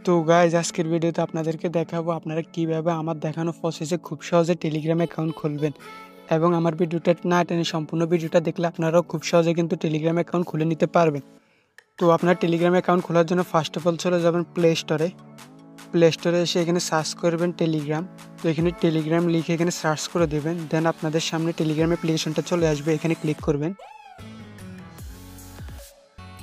তো গাইজ আজকের ভিডিওতে আপনাদেরকে দেখাবো আপনারা কিভাবে আমার দেখানো প্রসেসে খুব সহজে টেলিগ্রাম অ্যাকাউন্ট খুলবেন এবং আমার ভিডিওটা না টেনে সম্পূর্ণ ভিডিওটা দেখলে আপনারাও খুব সহজে কিন্তু টেলিগ্রাম অ্যাকাউন্ট খুলে নিতে পারবেন। তো আপনার টেলিগ্রাম অ্যাকাউন্ট খোলার জন্য ফার্স্ট অফ অল চলে যাবেন প্লে স্টোরে এসে এখানে সার্চ করবেন টেলিগ্রাম। তো এখানে টেলিগ্রাম লিখে এখানে সার্চ করে দেবেন, দেন আপনাদের সামনে টেলিগ্রাম অ্যাপ্লিকেশনটা চলে আসবে, এখানে ক্লিক করবেন।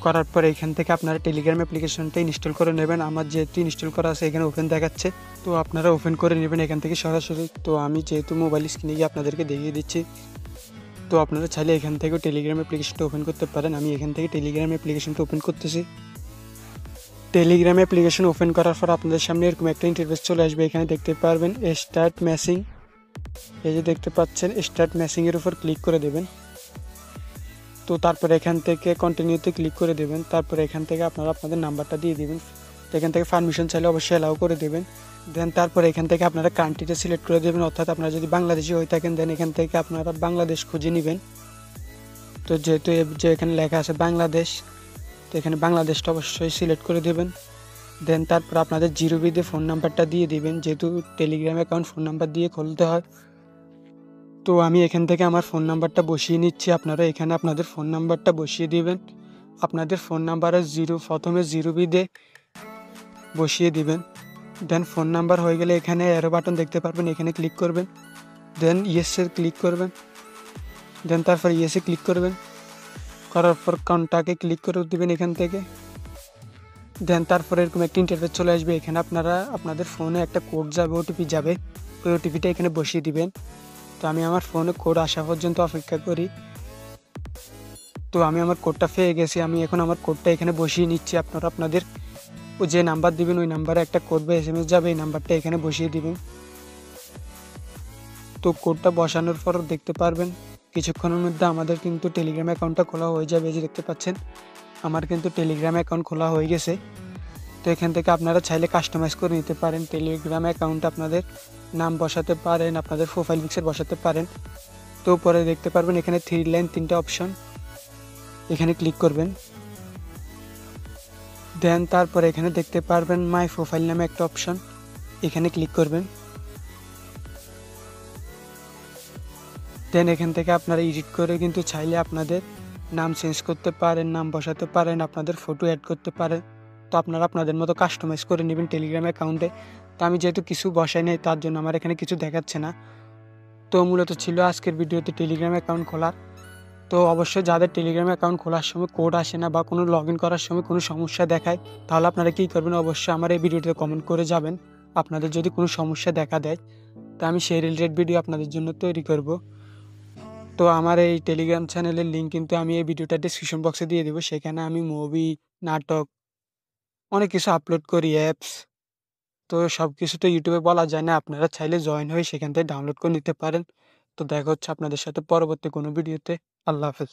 করার পরে এখান থেকে আপনারা টেলিগ্রাম অ্যাপ্লিকেশনটা ইনস্টল করে নেবেন। আমার যেহেতু ইনস্টল করা আছে এখানে ওপেন দেখাচ্ছে, তো আপনারা ওপেন করে নেবেন এখান থেকে সরাসরি। তো আমি যেহেতু মোবাইল স্ক্রিনে গিয়ে আপনাদেরকে দেখিয়ে দিচ্ছি, তো আপনারা চাইলে এখান থেকেও টেলিগ্রাম অ্যাপ্লিকেশনটা ওপেন করতে পারেন। আমি এখান থেকে টেলিগ্রাম অ্যাপ্লিকেশনটা ওপেন করতেছি। টেলিগ্রাম অ্যাপ্লিকেশন ওপেন করার পর আপনাদের সামনে এরকম একটা ইন্টারফেস চলে আসবে, এখানে দেখতে পারবেন স্টার্ট মেসিং। এই যে দেখতে পাচ্ছেন স্টার্ট মেসিংয়ের উপর ক্লিক করে দেবেন। তো তারপরে এখান থেকে কন্টিনিউতে ক্লিক করে দেবেন। তারপরে এখান থেকে আপনারা আপনাদের নাম্বারটা দিয়ে দেবেন। এখান থেকে পারমিশন চাইলে অবশ্যই অ্যালাউ করে দেবেন। দেন তারপরে এখান থেকে আপনারা কান্ট্রিটা সিলেক্ট করে দেবেন, অর্থাৎ আপনারা যদি বাংলাদেশি হয়ে থাকেন দেন এখান থেকে আপনারা বাংলাদেশ খুঁজে নেবেন। তো যেহেতু যে এখানে লেখা আছে বাংলাদেশ, তো এখানে বাংলাদেশটা অবশ্যই সিলেক্ট করে দেবেন। দেন তারপর আপনাদের জিরোবিতে ফোন নাম্বারটা দিয়ে দিবেন, যেহেতু টেলিগ্রাম অ্যাকাউন্ট ফোন নাম্বার দিয়ে খুলতে হয়। তো আমি এখান থেকে আমার ফোন নাম্বারটা বসিয়ে নিচ্ছি, আপনারা এখানে আপনাদের ফোন নাম্বারটা বসিয়ে দিবেন। আপনাদের ফোন নাম্বারে প্রথমে জিরোবিতে বসিয়ে দিবেন। দেন ফোন নাম্বার হয়ে গেলে এখানে অ্যারো বাটন দেখতে পারবেন, এখানে ক্লিক করবেন। দেন ইয়েসে ক্লিক করবেন। দেন তারপর ইয়েসে ক্লিক করবেন। করার পর কন্টাকে ক্লিক করে দিবেন এখান থেকে। দেন তারপরে এরকম একটা ইন্টারফেস চলে আসবে, এখানে আপনারা আপনাদের ফোনে একটা কোড যাবে, ওটিপি যাবে, ওই ওটিপিটা এখানে বসিয়ে দিবেন। তো আমি আমার ফোনে কোড আসা পর্যন্ত অপেক্ষা করি। তো আমি আমার কোডটা পেয়ে গেছি, আমি এখন আমার কোডটা এখানে বসিয়ে নিচ্ছি। আপনারা আপনাদের যে নাম্বার দিবেন ওই নাম্বারে একটা কোড বা SMS যাবে, এই নাম্বারটা এখানে বসিয়ে দিবেন। তো কোডটা বসানোর পর দেখতে পারবেন কিছুক্ষণের মধ্যে আমাদের কিন্তু টেলিগ্রাম অ্যাকাউন্টটা খোলা হয়ে যাবে। যে দেখতে পাচ্ছেন আমার কিন্তু টেলিগ্রাম অ্যাকাউন্ট খোলা হয়ে গেছে। তো এখান থেকে আপনারা চাইলে কাস্টমাইজ করে নিতে পারেন টেলিগ্রাম অ্যাকাউন্ট, আপনাদের নাম বসাতে পারেন, আপনাদের প্রোফাইল পিকচার বসাতে পারেন। তো পরে দেখতে পারবেন এখানে 3 লাইন 3টা অপশন, এখানে ক্লিক করবেন। দেন তারপরে এখানে দেখতে পারবেন মাই প্রোফাইল নামে একটা অপশন, এখানে ক্লিক করবেন। দেন এখান থেকে আপনারা এডিট করে কিন্তু চাইলে আপনাদের নাম চেঞ্জ করতে পারেন, নাম বসাতে পারেন, আপনাদের ফটো অ্যাড করতে পারেন। তো আপনারা আপনাদের মতো কাস্টমাইজ করে নেবেন টেলিগ্রাম অ্যাকাউন্টে। তো আমি যেহেতু কিছু বসাই নাই তার জন্য আমার এখানে কিছু দেখাচ্ছে না। তো মূলত ছিল আজকের ভিডিওতে টেলিগ্রাম অ্যাকাউন্ট খোলার। তো অবশ্যই যাদের টেলিগ্রাম অ্যাকাউন্ট খোলার সময় কোড আসে না বা কোনো লগ ইন করার সময় কোনো সমস্যা দেখায়, তাহলে আপনারা কী করবেন, অবশ্যই আমার এই ভিডিওতে কমেন্ট করে যাবেন আপনাদের যদি কোনো সমস্যা দেখা দেয়। তা আমি সেই রিলেটেড ভিডিও আপনাদের জন্য তৈরি করব। তো আমার এই টেলিগ্রাম চ্যানেলের লিঙ্ক কিন্তু আমি এই ভিডিওটা ডিসক্রিপশন বক্সে দিয়ে দেবো, সেখানে আমি মুভি, নাটক, অনেক কিছু আপলোড করি, অ্যাপস। তো সব কিছু তো ইউটিউবে বলা যায় না, আপনারা চাইলে জয়েন হয়ে সেখান থেকে ডাউনলোড করে নিতে পারেন। তো দেখা হচ্ছে আপনাদের সাথে পরবর্তী কোনো ভিডিওতে। আল্লাহ হাফেজ।